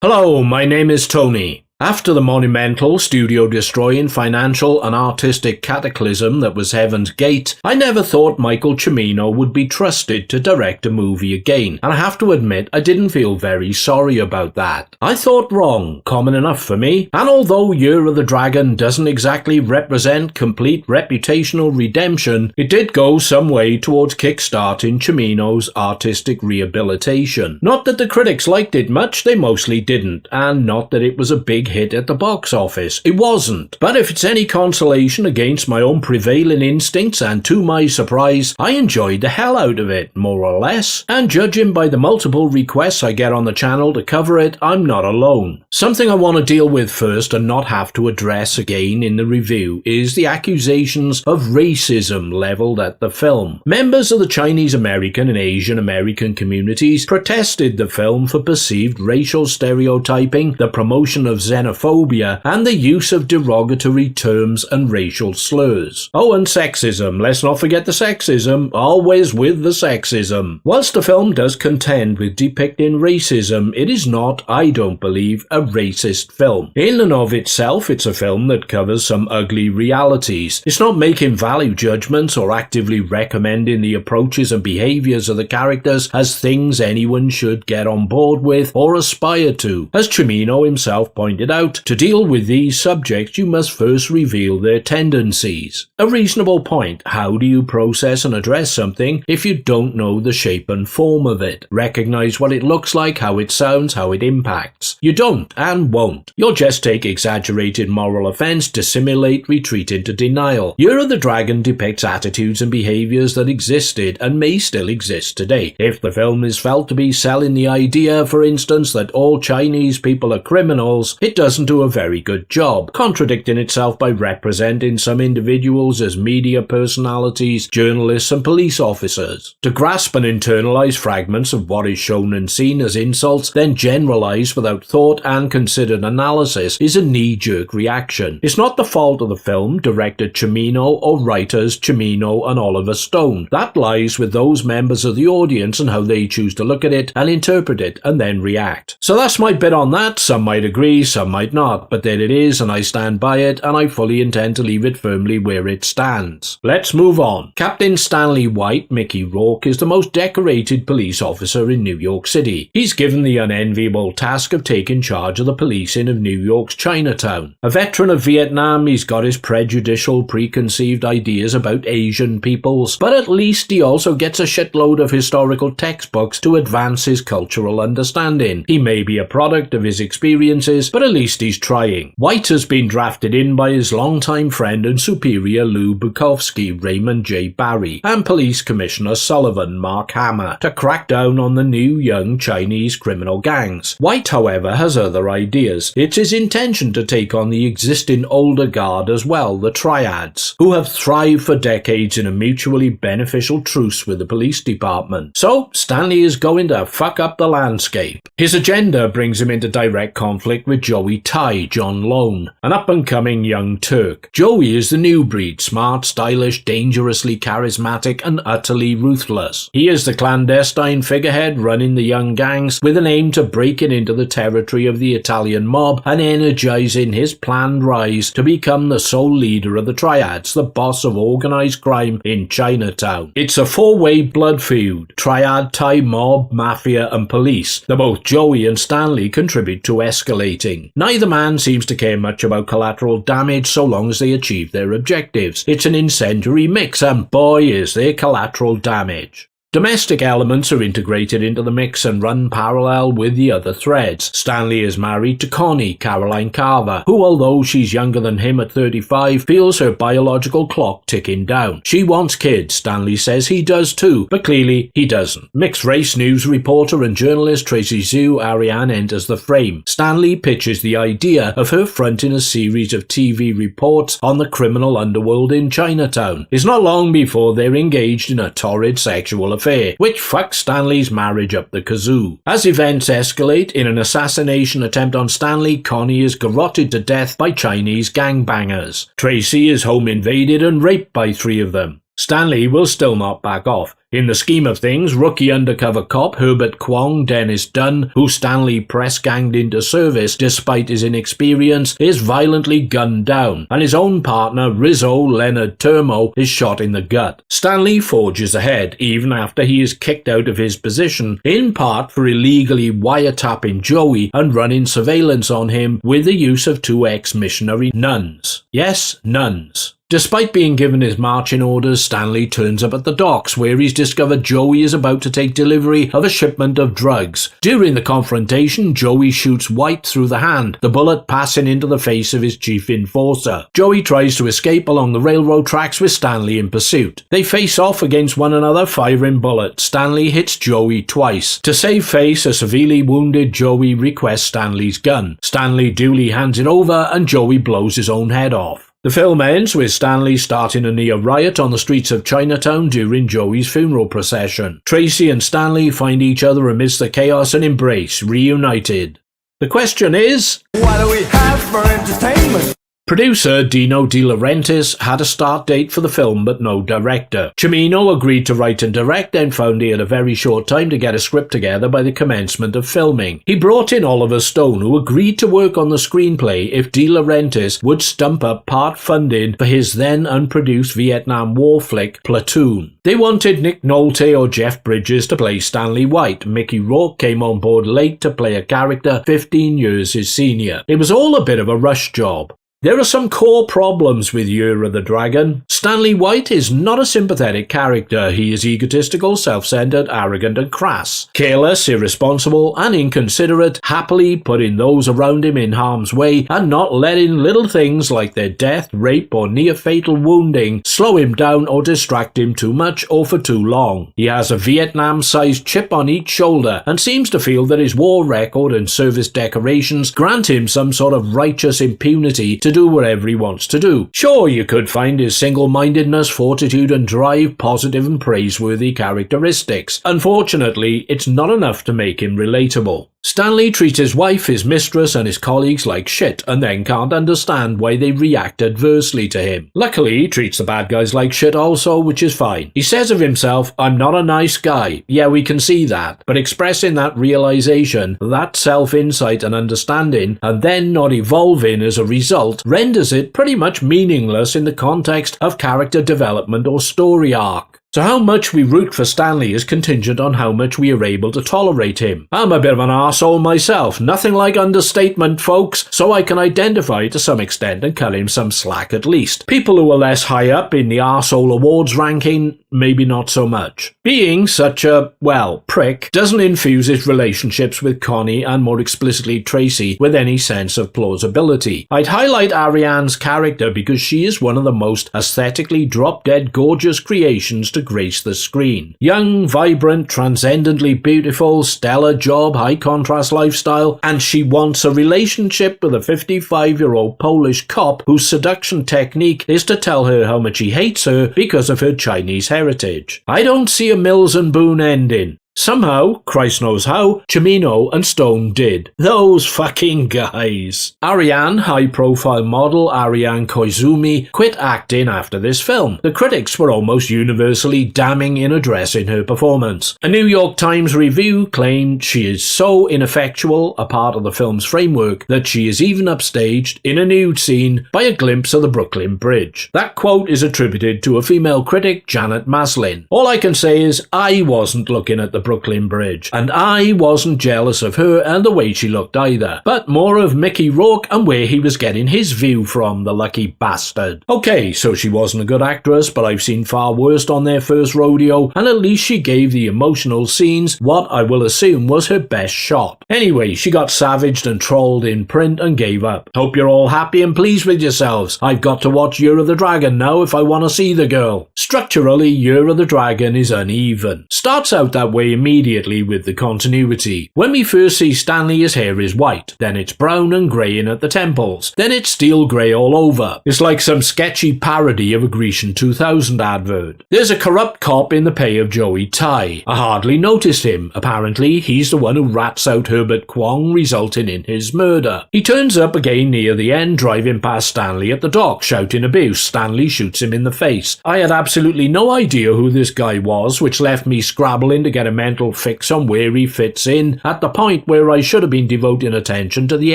Hello, my name is Tony. After the monumental, studio-destroying financial and artistic cataclysm that was Heaven's Gate, I never thought Michael Cimino would be trusted to direct a movie again, and I have to admit I didn't feel very sorry about that. I thought wrong, common enough for me, and although Year of the Dragon doesn't exactly represent complete reputational redemption, it did go some way towards kickstarting Cimino's artistic rehabilitation. Not that the critics liked it much, they mostly didn't, and not that it was a big hit at the box office. It wasn't. But if it's any consolation against my own prevailing instincts, and to my surprise, I enjoyed the hell out of it, more or less. And judging by the multiple requests I get on the channel to cover it, I'm not alone. Something I want to deal with first and not have to address again in the review is the accusations of racism leveled at the film. Members of the Chinese American and Asian American communities protested the film for perceived racial stereotyping, the promotion of xenophobia, and the use of derogatory terms and racial slurs. Oh, and sexism. Let's not forget the sexism. Always with the sexism. Whilst the film does contend with depicting racism, it is not, I don't believe, a racist film. In and of itself, it's a film that covers some ugly realities. It's not making value judgments or actively recommending the approaches and behaviours of the characters as things anyone should get on board with or aspire to. As Cimino himself pointed out, to deal with these subjects you must first reveal their tendencies. A reasonable point. How do you process and address something if you don't know the shape and form of it? Recognize what it looks like, how it sounds, how it impacts. You don't and won't. You'll just take exaggerated moral offense, dissimulate, retreat into denial. Year of the Dragon depicts attitudes and behaviors that existed and may still exist today. If the film is felt to be selling the idea, for instance, that all Chinese people are criminals, it doesn't do a very good job, contradicting itself by representing some individuals as media personalities, journalists and police officers. To grasp and internalize fragments of what is shown and seen as insults, then generalize without thought and considered analysis is a knee-jerk reaction. It's not the fault of the film, director Cimino, or writers Cimino and Oliver Stone. That lies with those members of the audience and how they choose to look at it and interpret it and then react. So that's my bit on that. Some might agree, some might not, but there it is and I stand by it, and I fully intend to leave it firmly where it stands. Let's move on. Captain Stanley White, Mickey Rourke, is the most decorated police officer in New York City. He's given the unenviable task of taking charge of the policing of New York's Chinatown. A veteran of Vietnam, he's got his prejudicial, preconceived ideas about Asian peoples, but at least he also gets a shitload of historical textbooks to advance his cultural understanding. He may be a product of his experiences, but at least he's trying. White has been drafted in by his longtime friend and superior Lou Bukowski, Raymond J. Barry, and Police Commissioner Sullivan, Mark Hammer, to crack down on the new young Chinese criminal gangs. White, however, has other ideas. It's his intention to take on the existing older guard as well, the triads, who have thrived for decades in a mutually beneficial truce with the police department. So, Stanley is going to fuck up the landscape. His agenda brings him into direct conflict with Joey Tai, John Lone, an up-and-coming young Turk. Joey is the new breed, smart, stylish, dangerously charismatic, and utterly ruthless. He is the clandestine figurehead running the young gangs with an aim to breaking into the territory of the Italian mob and energizing his planned rise to become the sole leader of the triads, the boss of organized crime in Chinatown. It's a four-way blood feud: triad, Thai mob, mafia, and police, that both Joey and Stanley contribute to escalating. Neither man seems to care much about collateral damage so long as they achieve their objectives. It's an incendiary mix, and boy is there collateral damage. Domestic elements are integrated into the mix and run parallel with the other threads. Stanley is married to Connie, Caroline Carver, who, although she's younger than him at 35, feels her biological clock ticking down. She wants kids. Stanley says he does too, but clearly he doesn't. Mixed-race news reporter and journalist Tracy Zhu Ariane enters the frame. Stanley pitches the idea of her fronting a series of TV reports on the criminal underworld in Chinatown. It's not long before they're engaged in a torrid sexual affair, which fucks Stanley's marriage up the kazoo. As events escalate, in an assassination attempt on Stanley, Connie is garroted to death by Chinese gangbangers. Tracy is home invaded and raped by 3 of them. Stanley will still not back off. In the scheme of things, rookie undercover cop Herbert Kwong Dennis Dunn, who Stanley press-ganged into service despite his inexperience, is violently gunned down, and his own partner Rizzo Leonard Termo is shot in the gut. Stanley forges ahead, even after he is kicked out of his position, in part for illegally wiretapping Joey and running surveillance on him with the use of 2 ex-missionary nuns. Yes, nuns. Despite being given his marching orders, Stanley turns up at the docks where he's discovered Joey is about to take delivery of a shipment of drugs. During the confrontation, Joey shoots White through the hand, the bullet passing into the face of his chief enforcer. Joey tries to escape along the railroad tracks with Stanley in pursuit. They face off against one another, firing bullets. Stanley hits Joey twice. To save face, a severely wounded Joey requests Stanley's gun. Stanley duly hands it over and Joey blows his own head off. The film ends with Stanley starting a near riot on the streets of Chinatown during Joey's funeral procession. Tracy and Stanley find each other amidst the chaos and embrace, reunited. The question is, what do we have for entertainment? Producer Dino De Laurentiis had a start date for the film but no director. Cimino agreed to write and direct, then found he had a very short time to get a script together by the commencement of filming. He brought in Oliver Stone, who agreed to work on the screenplay if De Laurentiis would stump up part funding for his then unproduced Vietnam War flick Platoon. They wanted Nick Nolte or Jeff Bridges to play Stanley White. Mickey Rourke came on board late to play a character 15 years his senior. It was all a bit of a rush job. There are some core problems with Year of the Dragon. Stanley White is not a sympathetic character. He is egotistical, self-centered, arrogant and crass. Careless, irresponsible and inconsiderate, happily putting those around him in harm's way and not letting little things like their death, rape or near-fatal wounding slow him down or distract him too much or for too long. He has a Vietnam-sized chip on each shoulder and seems to feel that his war record and service decorations grant him some sort of righteous impunity to do whatever he wants to do. Sure, you could find his single-mindedness, fortitude and drive positive and praiseworthy characteristics. Unfortunately, it's not enough to make him relatable. Stanley treats his wife, his mistress and his colleagues like shit and then can't understand why they react adversely to him. Luckily, he treats the bad guys like shit also, which is fine. He says of himself, "I'm not a nice guy." Yeah, we can see that. But expressing that realization, that self-insight and understanding, and then not evolving as a result, renders it pretty much meaningless in the context of character development or story arc. So how much we root for Stanley is contingent on how much we are able to tolerate him. I'm a bit of an arsehole myself, nothing like understatement folks, so I can identify to some extent and cut him some slack at least. People who are less high up in the arsehole awards ranking, maybe not so much. Being such a, well, prick doesn't infuse his relationships with Connie and more explicitly Tracy with any sense of plausibility. I'd highlight Ariane's character because she is one of the most aesthetically drop-dead gorgeous creations to grace the screen. Young, vibrant, transcendently beautiful, stellar job, high contrast lifestyle, and she wants a relationship with a 55-year-old Polish cop whose seduction technique is to tell her how much he hates her because of her Chinese heritage. I don't see a Mills and Boone ending. Somehow, Christ knows how, Cimino and Stone did. Those fucking guys. Ariane, high-profile model Ariane Koizumi, quit acting after this film. The critics were almost universally damning in addressing her performance. A New York Times review claimed she is so ineffectual, a part of the film's framework, that she is even upstaged in a nude scene by a glimpse of the Brooklyn Bridge. That quote is attributed to a female critic, Janet Maslin. All I can say is I wasn't looking at the Brooklyn Bridge, and I wasn't jealous of her and the way she looked either, but more of Mickey Rourke and where he was getting his view from, the lucky bastard. Okay, so she wasn't a good actress, but I've seen far worse on their first rodeo, and at least she gave the emotional scenes what I will assume was her best shot. Anyway, she got savaged and trolled in print and gave up. Hope you're all happy and pleased with yourselves. I've got to watch Year of the Dragon now if I want to see the girl. Structurally, Year of the Dragon is uneven. Starts out that way away immediately with the continuity. When we first see Stanley, his hair is white, then it's brown and greying at the temples, then it's steel grey all over. It's like some sketchy parody of a Grecian 2000 advert. There's a corrupt cop in the pay of Joey Tai. I hardly noticed him. Apparently, he's the one who rats out Herbert Kwong, resulting in his murder. He turns up again near the end, driving past Stanley at the dock, shouting abuse. Stanley shoots him in the face. I had absolutely no idea who this guy was, which left me scrabbling to get a mental fix on where he fits in, at the point where I should have been devoting attention to the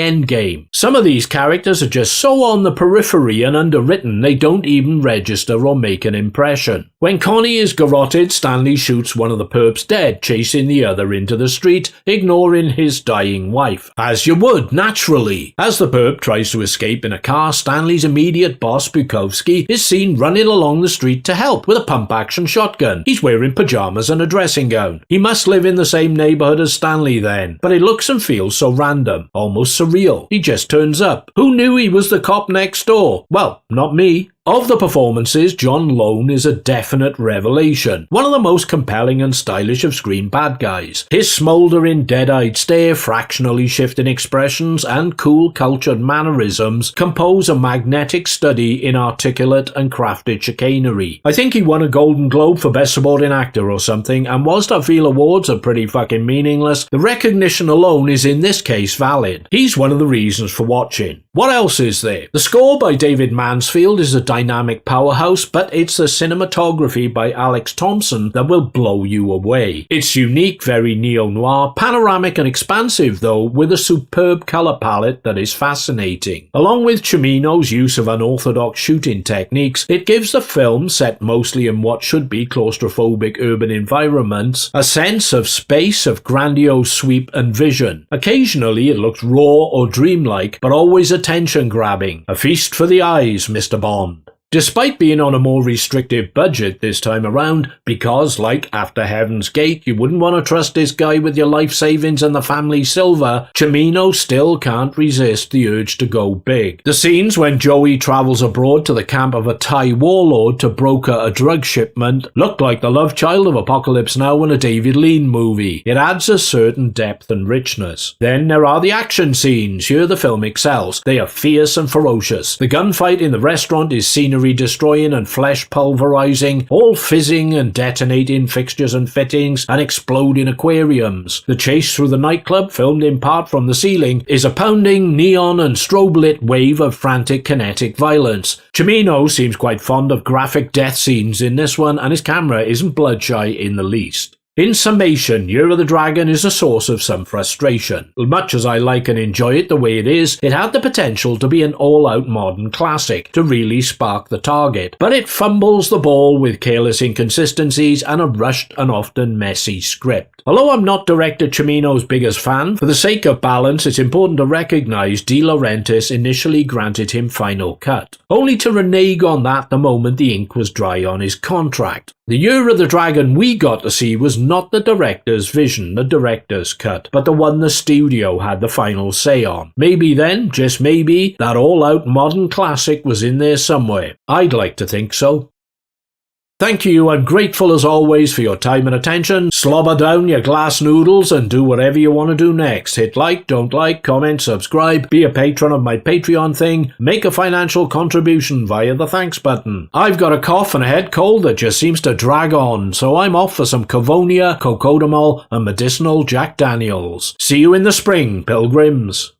end game. Some of these characters are just so on the periphery and underwritten they don't even register or make an impression. When Connie is garroted, Stanley shoots one of the perps dead, chasing the other into the street, ignoring his dying wife. As you would, naturally. As the perp tries to escape in a car, Stanley's immediate boss, Bukowski, is seen running along the street to help with a pump-action shotgun. He's wearing pajamas and a dressing gown. He must live in the same neighborhood as Stanley then, but it looks and feels so random, almost surreal. He just turns up. Who knew he was the cop next door? Well, not me. Of the performances, John Lone is a definite revelation. One of the most compelling and stylish of screen bad guys. His smouldering, dead-eyed stare, fractionally shifting expressions, and cool, cultured mannerisms compose a magnetic study in articulate and crafted chicanery. I think he won a Golden Globe for Best Supporting Actor or something, and whilst I feel awards are pretty fucking meaningless, the recognition alone is in this case valid. He's one of the reasons for watching. What else is there? The score by David Mansfield is a dynamic powerhouse, but it's the cinematography by Alex Thompson that will blow you away. It's unique, very neo-noir, panoramic and expansive though, with a superb colour palette that is fascinating. Along with Cimino's use of unorthodox shooting techniques, it gives the film, set mostly in what should be claustrophobic urban environments, a sense of space, of grandiose sweep and vision. Occasionally it looks raw or dreamlike, but always attention-grabbing. A feast for the eyes, Mr. Bond. Despite being on a more restrictive budget this time around, because, like After Heaven's Gate, you wouldn't want to trust this guy with your life savings and the family silver, Cimino still can't resist the urge to go big. The scenes when Joey travels abroad to the camp of a Thai warlord to broker a drug shipment look like the love child of Apocalypse Now and a David Lean movie. It adds a certain depth and richness. Then there are the action scenes. Here the film excels. They are fierce and ferocious. The gunfight in the restaurant is scenery destroying and flesh pulverizing, all fizzing and detonating fixtures and fittings and exploding aquariums. The chase through the nightclub, filmed in part from the ceiling, is a pounding neon and strobe lit wave of frantic kinetic violence. Cimino seems quite fond of graphic death scenes in this one, and his camera isn't blood-shy in the least. In summation, Year of the Dragon is a source of some frustration. Much as I like and enjoy it the way it is, it had the potential to be an all-out modern classic, to really spark the target. But it fumbles the ball with careless inconsistencies and a rushed and often messy script. Although I'm not director Cimino's biggest fan, for the sake of balance it's important to recognise De Laurentiis initially granted him final cut, only to renege on that the moment the ink was dry on his contract. The Year of the Dragon we got to see was not the director's vision, the director's cut, but the one the studio had the final say on. Maybe then, just maybe, that all-out modern classic was in there somewhere. I'd like to think so. Thank you, I'm grateful as always for your time and attention. Slobber down your glass noodles and do whatever you want to do next. Hit like, don't like, comment, subscribe, be a patron of my Patreon thing, make a financial contribution via the thanks button. I've got a cough and a head cold that just seems to drag on, so I'm off for some Cavonia, Cocodamol and medicinal Jack Daniels. See you in the spring, pilgrims.